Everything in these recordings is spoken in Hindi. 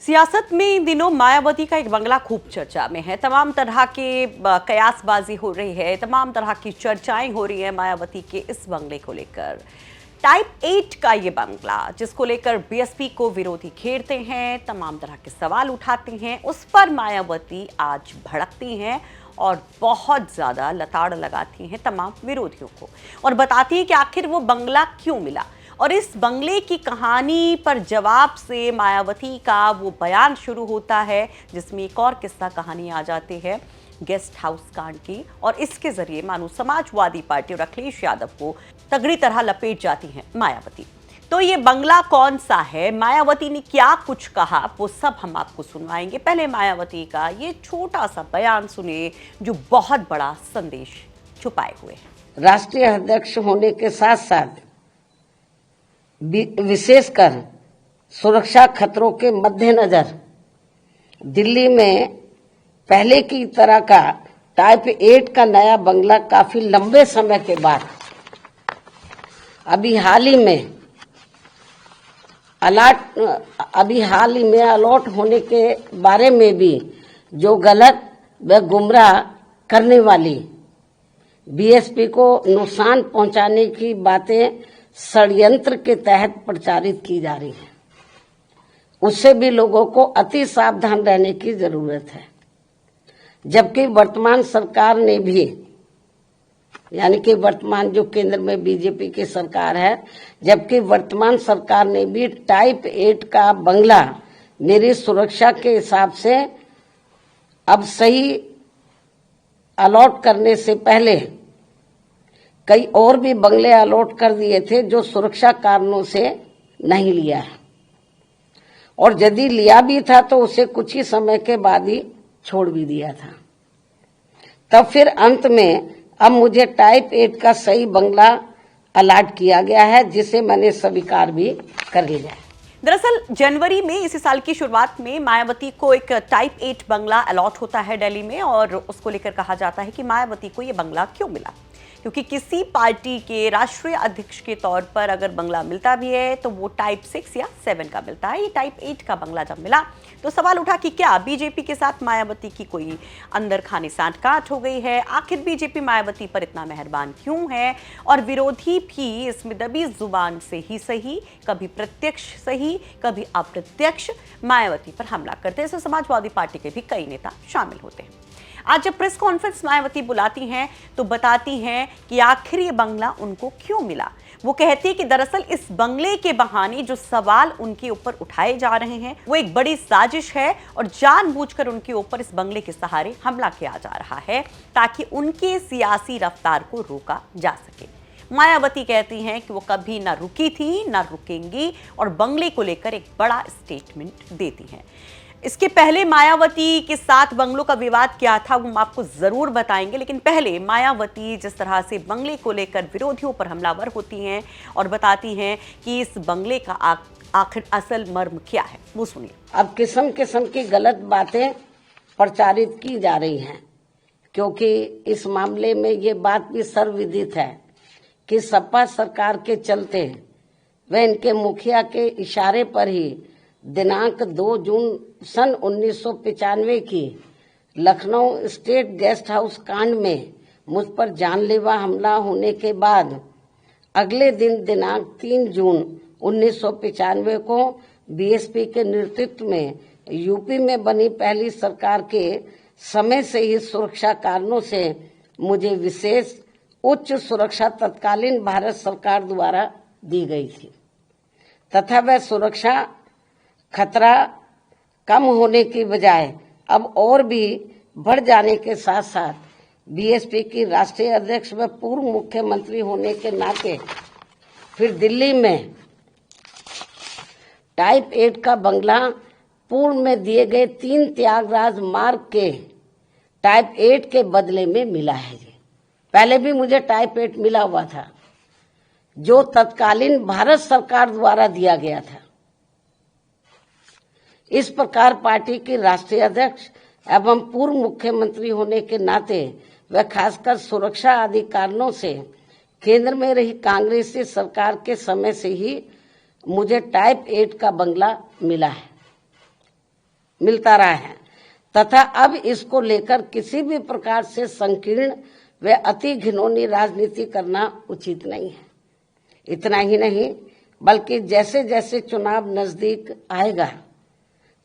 सियासत में इन दिनों मायावती का एक बंगला खूब चर्चा में है। तमाम तरह के कयासबाजी हो रही है, तमाम तरह की चर्चाएं हो रही है मायावती के इस बंगले को लेकर। टाइप 8 का ये बंगला, जिसको लेकर बीएसपी को विरोधी घेरते हैं, तमाम तरह के सवाल उठाते हैं, उस पर मायावती आज भड़कती हैं और बहुत ज्यादा लताड़ लगाती हैं तमाम विरोधियों को और बताती हैं कि आखिर वो बंगला क्यों मिला। और इस बंगले की कहानी पर जवाब से मायावती का वो बयान शुरू होता है, जिसमें एक और किस्सा कहानी आ जाती है गेस्ट हाउस कांड की, और इसके जरिए मानो समाजवादी पार्टी और अखिलेश यादव को तगड़ी तरह लपेट जाती हैं मायावती। तो ये बंगला कौन सा है, मायावती ने क्या कुछ कहा, वो सब हम आपको सुनवाएंगे। पहले मायावती का ये छोटा सा बयान सुनिए जो बहुत बड़ा संदेश छुपाए हुए है। राष्ट्रीय अध्यक्ष होने के साथ साथ विशेषकर सुरक्षा खतरों के मद्देनजर दिल्ली में पहले की तरह का टाइप 8 का नया बंगला काफी लंबे समय के बाद अभी हाल ही में अलॉट होने के बारे में भी जो गलत व गुमराह करने वाली बीएसपी को नुकसान पहुंचाने की बातें षड्यंत्र के तहत प्रचारित की जा रही है, उससे भी लोगों को अति सावधान रहने की जरूरत है। जबकि वर्तमान सरकार ने भी, यानी कि वर्तमान जो केंद्र में बीजेपी की सरकार है, जबकि वर्तमान सरकार ने भी टाइप 8 का बंगला मेरी सुरक्षा के हिसाब से अब सही अलॉट करने से पहले कई और भी बंगले अलॉट कर दिए थे जो सुरक्षा कारणों से नहीं लिया है, और यदि लिया भी था तो उसे कुछ ही समय के बाद ही छोड़ भी दिया था। तब फिर अंत में अब मुझे टाइप 8 का सही बंगला अलॉट किया गया है, जिसे मैंने स्वीकार भी कर लिया है। दरअसल जनवरी में इसी साल की शुरुआत में मायावती को एक टाइप 8 बंगला अलॉट होता है दिल्ली में, और उसको लेकर कहा जाता है कि मायावती को यह बंगला क्यों मिला, क्योंकि किसी पार्टी के राष्ट्रीय अध्यक्ष के तौर पर अगर बंगला मिलता भी है तो वो टाइप 6 या 7 का मिलता है। ये टाइप 8 का बंगला जब मिला तो सवाल उठा कि क्या बीजेपी के साथ मायावती की कोई अंदर खाने सांठगांठ हो गई है, आखिर बीजेपी मायावती पर इतना मेहरबान क्यों है, और विरोधी भी इसमें दबी जुबान से ही सही, कभी प्रत्यक्ष सही कभी अप्रत्यक्ष मायावती पर हमला करते हैं। इसमें समाजवादी पार्टी के भी कई नेता शामिल होते हैं। आज जब प्रेस कॉन्फ्रेंस मायावती बुलाती हैं तो बताती हैं कि आखिर ये बंगला उनको क्यों मिला। वो कहती है कि दरअसल इस बंगले के बहाने जो सवाल उनके ऊपर उठाए जा रहे हैं वो एक बड़ी साजिश है, और जानबूझकर उनके ऊपर इस बंगले के सहारे हमला किया जा रहा है ताकि उनके सियासी रफ्तार को रोका जा सके। मायावती कहती हैं कि वो कभी ना रुकी थी ना रुकेंगी, और बंगले को लेकर एक बड़ा स्टेटमेंट देती हैं। इसके पहले मायावती के साथ बंगलों का विवाद क्या था वो हम आपको जरूर बताएंगे, लेकिन पहले मायावती जिस तरह से बंगले को लेकर विरोधियों पर हमलावर होती हैं और बताती हैं कि इस बंगले का आखिर असल मर्म क्या है, वो सुनिए। अब किस्म किस्म की गलत बातें प्रचारित की जा रही हैं, क्योंकि इस मामले में ये बात भी सर्वविदित है कि सपा सरकार के चलते व इनके मुखिया के इशारे पर ही दिनांक 2 जून सन 1995 की लखनऊ स्टेट गेस्ट हाउस कांड में मुझ पर जानलेवा हमला होने के बाद अगले दिन दिनांक 3 जून 1995 को बीएसपी के नेतृत्व में यूपी में बनी पहली सरकार के समय से ही सुरक्षा कारणों से मुझे विशेष उच्च सुरक्षा तत्कालीन भारत सरकार द्वारा दी गई थी, तथा वह सुरक्षा खतरा कम होने की बजाय अब और भी बढ़ जाने के साथ साथ बीएसपी की राष्ट्रीय अध्यक्ष व पूर्व मुख्यमंत्री होने के नाते फिर दिल्ली में टाइप 8 का बंगला पूर्व में दिए गए 3 त्यागराज मार्ग के टाइप 8 के बदले में मिला है। पहले भी मुझे टाइप 8 मिला हुआ था जो तत्कालीन भारत सरकार द्वारा दिया गया था। इस प्रकार पार्टी की राष्ट्रीय अध्यक्ष एवं पूर्व मुख्यमंत्री होने के नाते व खासकर सुरक्षा आदि कारणों से केंद्र में रही कांग्रेसी सरकार के समय से ही मुझे टाइप 8 का बंगला मिला है। मिलता रहा है तथा अब इसको लेकर किसी भी प्रकार से संकीर्ण व अति घिनौनी राजनीति करना उचित नहीं है। इतना ही नहीं बल्कि जैसे जैसे चुनाव नजदीक आएगा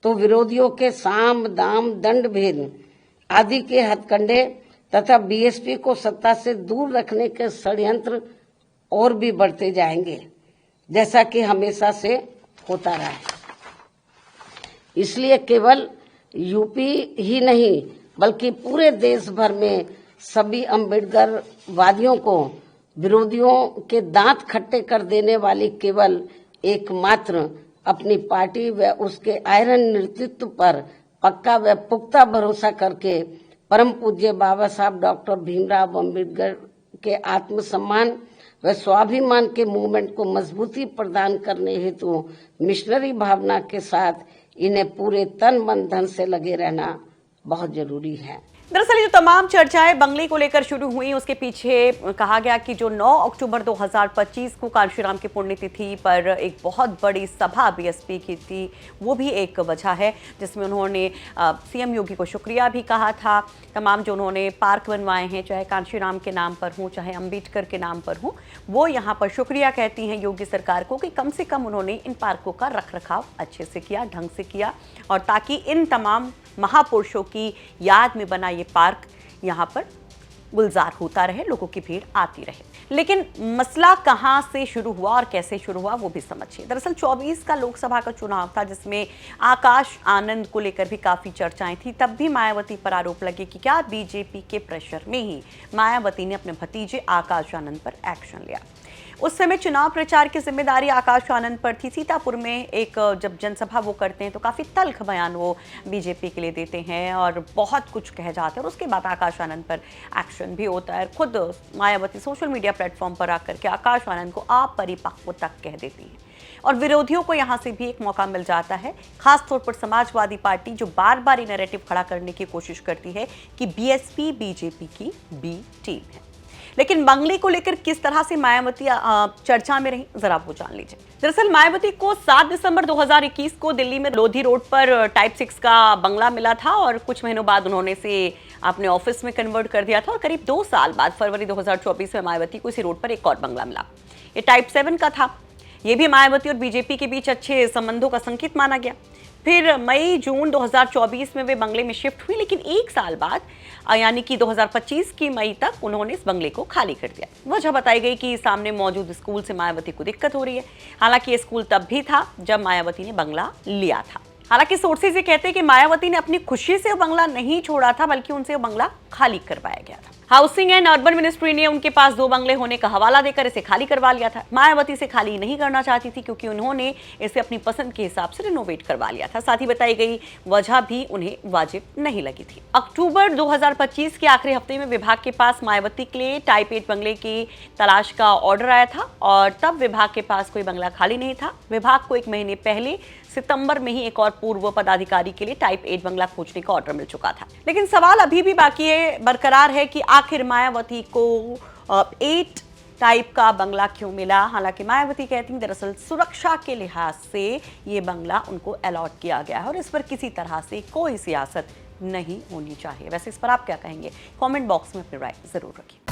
तो विरोधियों के साम दाम दंड भेद आदि के हथकंडे तथा बीएसपी को सत्ता से दूर रखने के षड्यंत्र और भी बढ़ते जाएंगे, जैसा कि हमेशा से होता रहा है। इसलिए केवल यूपी ही नहीं बल्कि पूरे देश भर में सभी अम्बेडकर वादियों को विरोधियों के दांत खट्टे कर देने वाली केवल एकमात्र अपनी पार्टी व उसके आयरन नेतृत्व पर पक्का व पुख्ता भरोसा करके परम पूज्य बाबा साहब डॉक्टर भीमराव अम्बेडकर के आत्मसम्मान व स्वाभिमान के मूवमेंट को मजबूती प्रदान करने हेतु मिशनरी भावना के साथ इन्हें पूरे तन मन धन से लगे रहना बहुत जरूरी है। दरअसल ये जो तमाम चर्चाएं बंगले को लेकर शुरू हुई, उसके पीछे कहा गया कि जो 9 अक्टूबर 2025 को कांशीराम की पुण्यतिथि पर एक बहुत बड़ी सभा बीएसपी की थी, वो भी एक वजह है जिसमें उन्होंने सीएम योगी को शुक्रिया भी कहा था। तमाम जो उन्होंने पार्क बनवाए हैं, चाहे कांशीराम के नाम पर हों चाहे अम्बेडकर के नाम पर हों, वो यहाँ पर शुक्रिया कहती हैं योगी सरकार को कि कम से कम उन्होंने इन पार्कों का रख रखाव अच्छे से किया, ढंग से किया, और ताकि इन तमाम महापुरुषों की याद में बना ये पार्क यहाँ पर गुलजार होता रहे, लोगों की भीड़ आती रहे। लेकिन मसला कहाँ से शुरू हुआ और कैसे शुरू हुआ वो भी समझिए। दरअसल 24 का लोकसभा का चुनाव था जिसमें आकाश आनंद को लेकर भी काफ़ी चर्चाएं थी। तब भी मायावती पर आरोप लगे कि क्या बीजेपी के प्रेशर में ही मायावती ने अपने भतीजे आकाश आनंद पर एक्शन लिया। उस समय चुनाव प्रचार की जिम्मेदारी आकाश आनंद पर थी। सीतापुर में एक जब जनसभा वो करते हैं तो काफ़ी तल्ख बयान वो बीजेपी के लिए देते हैं और बहुत कुछ कह जाते हैं, और उसके बाद आकाश आनंद पर एक्शन भी होता है। खुद मायावती सोशल मीडिया प्लेटफॉर्म पर आकर के आकाश आनंद को अपरिपक्व तक कह देती हैं, और विरोधियों को यहाँ से भी एक मौका मिल जाता है, खासतौर पर समाजवादी पार्टी जो बार बार ये नैरेटिव खड़ा करने की कोशिश करती है कि बीएसपी बीजेपी की बी टीम है। लेकिन बंगले को लेकर किस तरह से मायावती चर्चा में रही, जरा वो जान लीजिए। दरअसल मायावती को 7 दिसंबर 2021 को दिल्ली में लोधी रोड पर टाइप 6 का बंगला मिला था, और कुछ महीनों बाद उन्होंने इसे अपने ऑफिस में कन्वर्ट कर दिया था, और करीब 2 साल बाद फरवरी 2024 में मायावती को इसी रोड पर एक और बंगला मिला। ये टाइप 7 का था। ये भी मायावती और बीजेपी के बीच अच्छे संबंधों का संकेत माना गया। फिर मई जून 2024 में वे बंगले में शिफ्ट हुई, लेकिन 1 साल बाद यानी कि 2025 की मई तक उन्होंने इस बंगले को खाली कर दिया। वजह बताई गई कि सामने मौजूद स्कूल से मायावती को दिक्कत हो रही है। हालांकि ये स्कूल तब भी था जब मायावती ने बंगला लिया था। हालांकि सोर्सेज ये कहते हैं कि मायावती ने अपनी खुशी से वो बंगला नहीं छोड़ा था, बल्कि उनसे वो बंगला खाली करवाया गया था। हाउसिंग एंड अर्बन मिनिस्ट्री ने उनके पास 2 बंगले होने का हवाला देकर इसे खाली करवा लिया था। मायावती इसे खाली नहीं करना चाहती थी क्योंकि उन्होंने इसे अपनी पसंद के हिसाब से रिनोवेट करवा लिया था। साथ ही बताई गई वजह भी उन्हें वाजिब नहीं लगी थी। अक्टूबर 2025 के आखिरी हफ्ते में विभाग के पास मायावती के लिए टाइप 8 बंगले की तलाश का ऑर्डर आया था, और तब विभाग के पास कोई बंगला खाली नहीं था। विभाग को 1 महीने पहले सितंबर में ही एक और पूर्व पदाधिकारी के लिए टाइप 8 बंगला खोजने का ऑर्डर मिल चुका था। लेकिन सवाल अभी भी बाकी है, बरकरार है कि आखिर मायावती को 8 टाइप का बंगला क्यों मिला। हालांकि मायावती कहती हैं दरअसल सुरक्षा के लिहाज से ये बंगला उनको अलॉट किया गया है, और इस पर किसी तरह से कोई सियासत नहीं होनी चाहिए। वैसे इस पर आप क्या कहेंगे? कमेंट बॉक्स में अपनी राय जरूर रखिए।